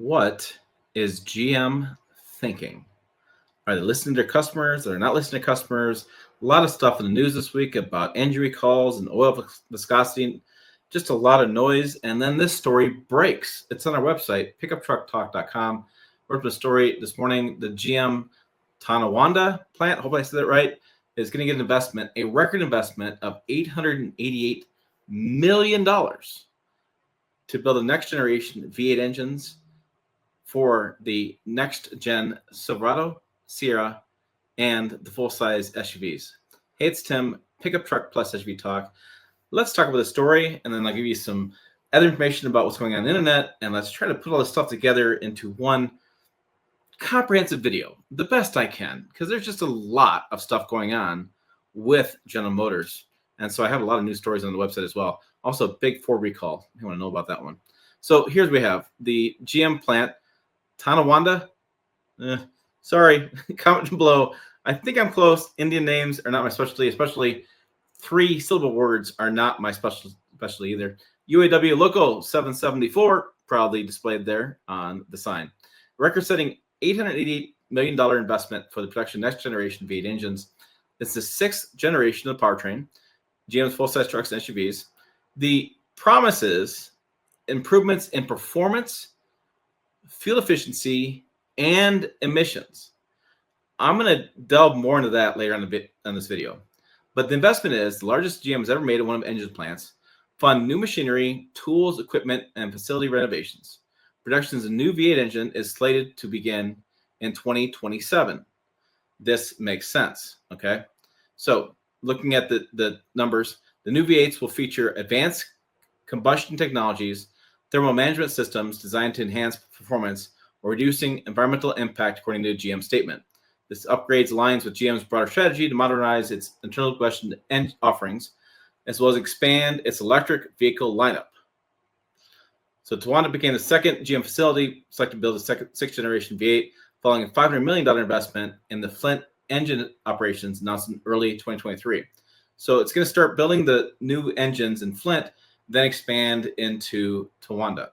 What is GM thinking? Are they listening to their customers? They're not listening to customers. A lot of stuff in the news this week about engine recalls and oil viscosity. Just a lot of noise. And then this story breaks. It's on our website, pickuptrucktalk.com. Wrote a story this morning. The GM Tonawanda plant, hope I said that right, is going to get an investment, a record investment of $888 million to build the next generation V8 engines for the next gen Silverado, Sierra, and the full-size SUVs. Hey, it's Tim, Pickup Truck Plus SUV Talk. Let's talk about the story, and then I'll give you some other information about what's going on the internet, and let's try to put all this stuff together into one comprehensive video, the best I can, because there's just a lot of stuff going on with General Motors. And so I have a lot of news stories on the website as well. Also, big Ford recall. You want to know about that one. So here's what we have. The GM plant, Tonawanda. Sorry, comment below. I think I'm close. Indian names are not my specialty, especially three-syllable words are not my specialty either. UAW Local 774, proudly displayed there on the sign. Record-setting $888 million investment for the production next-generation V8 engines. It's the sixth generation of the powertrain, GM's full-size trucks and SUVs. The promises improvements in performance, fuel efficiency, and emissions. I'm going to delve more into that later on this video. But the investment is the largest GM has ever made in one of engine plants, fund new machinery, tools, equipment, and facility renovations. Production of a new V8 engine is slated to begin in 2027. This makes sense, okay? So looking at the numbers, the new V8s will feature advanced combustion technologies, thermal management systems designed to enhance performance or reducing environmental impact, according to the GM statement. This upgrades aligns with GM's broader strategy to modernize its internal combustion engine offerings, as well as expand its electric vehicle lineup. So Tonawanda became the second GM facility selected to build a sixth generation V8, following a $500 million investment in the Flint engine operations announced in early 2023. So it's going to start building the new engines in Flint, then expand into Tonawanda.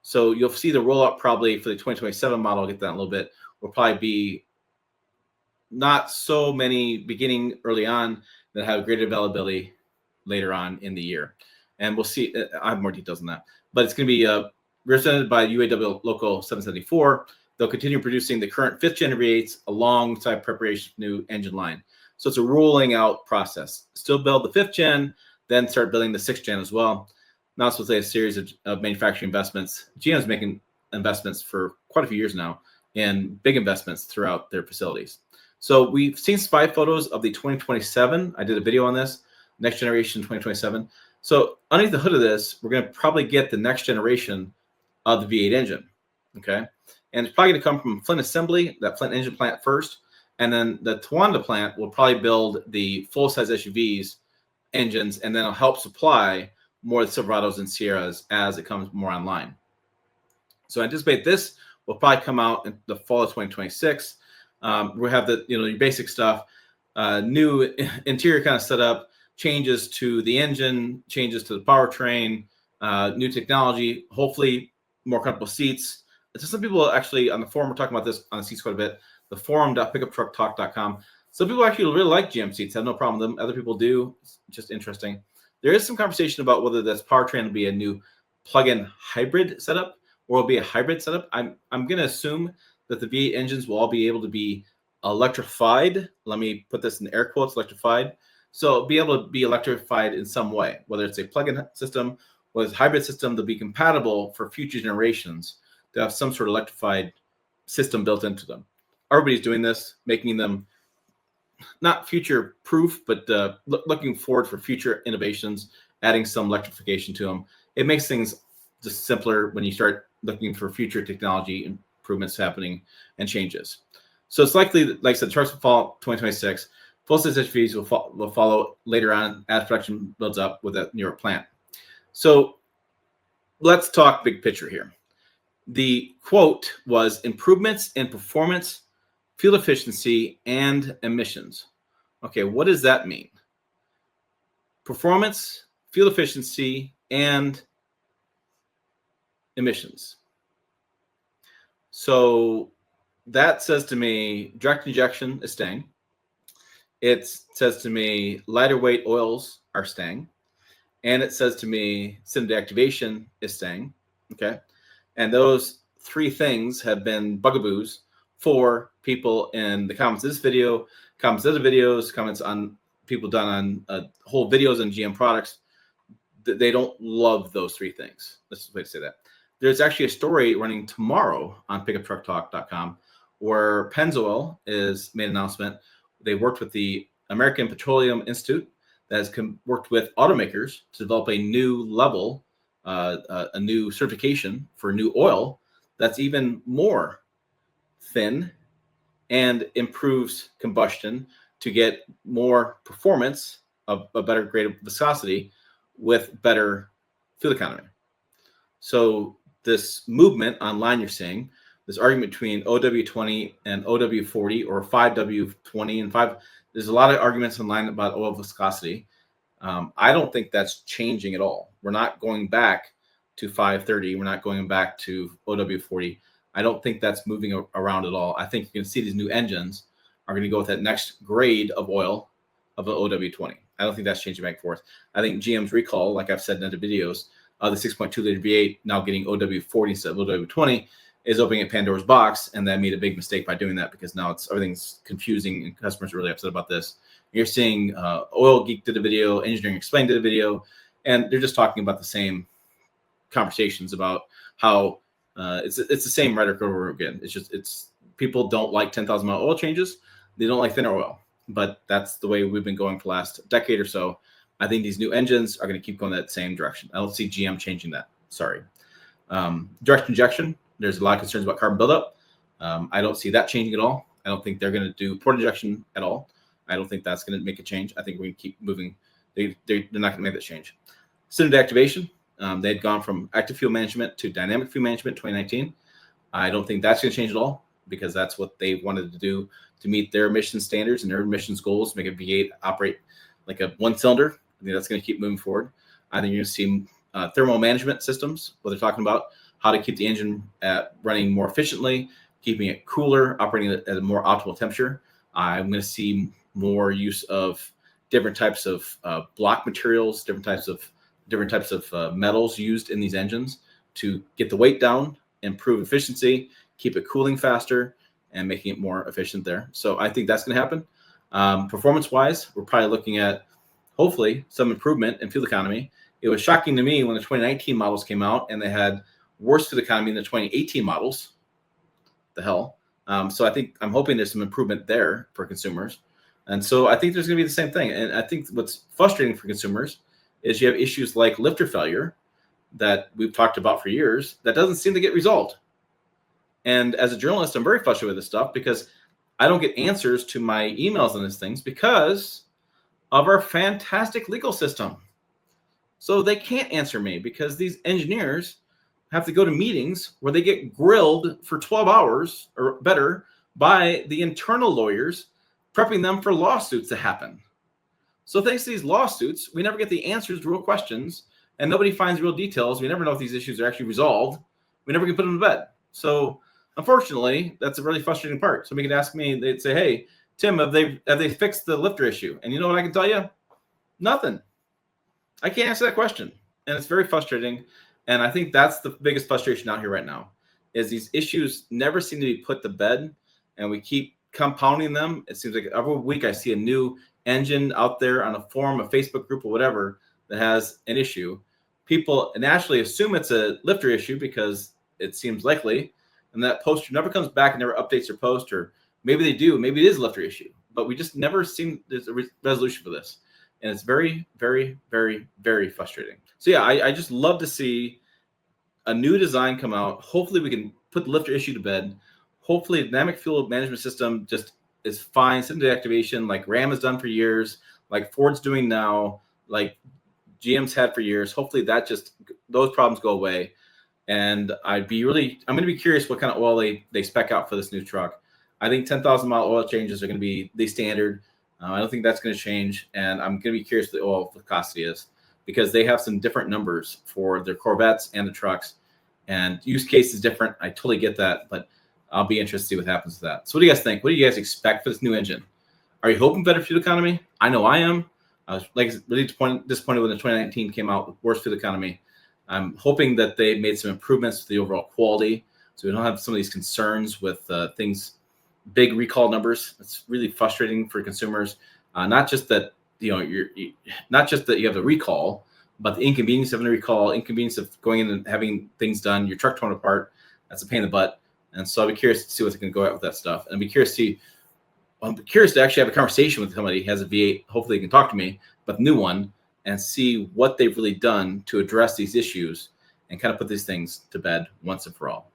So you'll see the rollout probably for the 2027 model, I'll get that in a little bit, will probably be not so many beginning early on that have greater availability later on in the year. And we'll see, I have more details on that. But it's going to be represented by UAW Local 774. They'll continue producing the current fifth-gen V8s alongside preparation for new engine line. So it's a rolling out process. Still build the fifth-gen, then start building the sixth-gen as well. Now it's a series of manufacturing investments. GM is making investments for quite a few years now, and big investments throughout their facilities. So we've seen spy photos of the 2027. I did a video on this, next generation 2027. So underneath the hood of this, we're going to probably get the next generation of the V8 engine, okay? And it's probably going to come from Flint Assembly, that Flint engine plant first, and then the Tonawanda plant will probably build the full-size SUVs engines, and then it'll help supply more of the Silverados and Sierras as it comes more online. So I anticipate this will probably come out in the fall of 2026. We'll have the your basic stuff, new interior kind of setup, changes to the engine, changes to the powertrain, new technology, hopefully more comfortable seats. So some people actually on the forum are talking about this on the seats quite a bit. The forum.pickuptrucktalk.com. Some people actually really like GM seats, have no problem with them. Other people do. It's just interesting. There is some conversation about whether this powertrain will be a new plug-in hybrid setup or will be a hybrid setup. I'm going to assume that the V8 engines will all be able to be electrified. Let me put this in air quotes, electrified. So be able to be electrified in some way, whether it's a plug-in system or a hybrid system, they'll be compatible for future generations to have some sort of electrified system built into them. Everybody's doing this, making them not future proof, but looking forward for future innovations, adding some electrification to them. It makes things just simpler when you start looking for future technology improvements happening and changes. So it's likely that, like I said, trucks will fall 2026. Full-size SUVs will follow later on as production builds up with that New York plant. So let's talk big picture here. The quote was improvements in performance, fuel efficiency, and emissions. Okay, what does that mean? Performance, fuel efficiency, and emissions. So that says to me, direct injection is staying. It says to me, lighter weight oils are staying. And it says to me, cylinder activation is staying. Okay. And those three things have been bugaboos for people in the comments of this video, comments of other videos, comments on people done on whole videos on GM products. They don't love those three things. That's the way to say that. There's actually a story running tomorrow on pickuptrucktalk.com where Pennzoil is made an announcement. They worked with the American Petroleum Institute that has worked with automakers to develop a new level, a new certification for new oil that's even more thin and improves combustion to get more performance, a better grade of viscosity with better fuel economy. So this movement online you're seeing, this argument between OW20 and OW40 or 5W20 and 5, there's a lot of arguments online about oil viscosity. I don't think that's changing at all. We're not going back to 530. We're not going back to OW40. I don't think that's moving around at all. I think you can see these new engines are going to go with that next grade of oil of an OW20. I don't think that's changing back and forth. I think GM's recall, like I've said in other videos, the 6.2 liter V8 now getting OW40 instead of OW20 is opening a Pandora's box, and that made a big mistake by doing that because now everything's confusing and customers are really upset about this. You're seeing Oil Geek did a video, Engineering Explained did a video, and they're just talking about the same conversations about how it's the same rhetoric over again. It's people don't like 10,000 mile oil changes. They don't like thinner oil, but that's the way we've been going for the last decade or so. I think these new engines are going to keep going that same direction. I don't see GM changing that. Sorry. Direct injection, there's a lot of concerns about carbon buildup. I don't see that changing at all. I don't think they're going to do port injection at all. I don't think that's going to make a change. I think we're going to keep moving. They're not going to make that change. Cylinder activation, they'd gone from active fuel management to dynamic fuel management in 2019. I don't think that's going to change at all because that's what they wanted to do to meet their emission standards and their emissions goals, make a V8 operate like a one cylinder. I think that's going to keep moving forward. I think you're going to see thermal management systems, where they're talking about how to keep the engine running more efficiently, keeping it cooler, operating at a more optimal temperature. I'm going to see more use of different types of block materials, different types of metals used in these engines to get the weight down, improve efficiency, keep it cooling faster, and making it more efficient there. So I think that's going to happen. Performance-wise, we're probably looking at hopefully some improvement in fuel economy. It was shocking to me when the 2019 models came out and they had worse fuel economy than the 2018 models. The hell. So I'm hoping there's some improvement there for consumers. And so I think there's going to be the same thing. And I think what's frustrating for consumers is you have issues like lifter failure that we've talked about for years that doesn't seem to get resolved. And as a journalist, I'm very frustrated with this stuff because I don't get answers to my emails on these things because of our fantastic legal system. So they can't answer me because these engineers have to go to meetings where they get grilled for 12 hours or better by the internal lawyers, prepping them for lawsuits to happen. So thanks to these lawsuits, we never get the answers to real questions, and nobody finds real details. We never know if these issues are actually resolved. We never can put them to bed. So unfortunately, that's a really frustrating part. Somebody could ask me, they'd say, hey, Tim, have they fixed the lifter issue? And you know what I can tell you? Nothing. I can't answer that question. And it's very frustrating. And I think that's the biggest frustration out here right now is these issues never seem to be put to bed, and we keep compounding them. It seems like every week I see a new engine out there on a forum, a Facebook group, or whatever that has an issue. People naturally assume it's a lifter issue because it seems likely, and that poster never comes back and never updates their post, or maybe they do. Maybe it is a lifter issue, but we just never seem there's a resolution for this. And it's very, very, very, very frustrating. So yeah, I just love to see a new design come out. Hopefully we can put the lifter issue to bed. Hopefully the dynamic fuel management system just is fine. Cylinder activation like Ram has done for years, like Ford's doing now, like GM's had for years. Hopefully those problems go away. And I'm going to be curious what kind of oil they spec out for this new truck. I think 10,000 mile oil changes are going to be the standard. I don't think that's going to change. And I'm going to be curious what the oil viscosity is because they have some different numbers for their Corvettes and the trucks. And use case is different. I totally get that. But I'll be interested to see what happens with that. So what do you guys think? What do you guys expect for this new engine? Are you hoping better fuel economy? I know I am. I was really disappointed when the 2019 came out with worse fuel economy. I'm hoping that they made some improvements to the overall quality, so we don't have some of these concerns with things, big recall numbers. It's really frustrating for consumers. Not just that not just that you have the recall, but the inconvenience of a recall, inconvenience of going in and having things done, your truck torn apart. That's a pain in the butt. And so I'll be curious to see what they can go out with that stuff. And I'm curious to actually have a conversation with somebody who has a V8. Hopefully they can talk to me, but the new one, and see what they've really done to address these issues and kind of put these things to bed once and for all.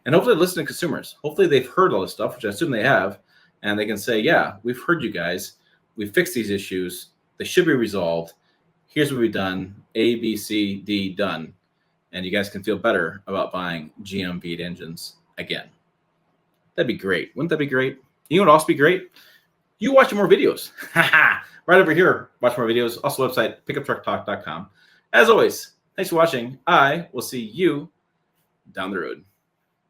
And hopefully listen to consumers. Hopefully they've heard all this stuff, which I assume they have, and they can say, yeah, we've heard you guys. We fixed these issues. They should be resolved. Here's what we've done. A, B, C, D, done. And you guys can feel better about buying GM V8 engines again. That'd be great. Wouldn't that be great? You know what else be great? You watch more videos. Right over here, watch more videos. Also, website, pickuptrucktalk.com. As always, thanks for watching. I will see you down the road.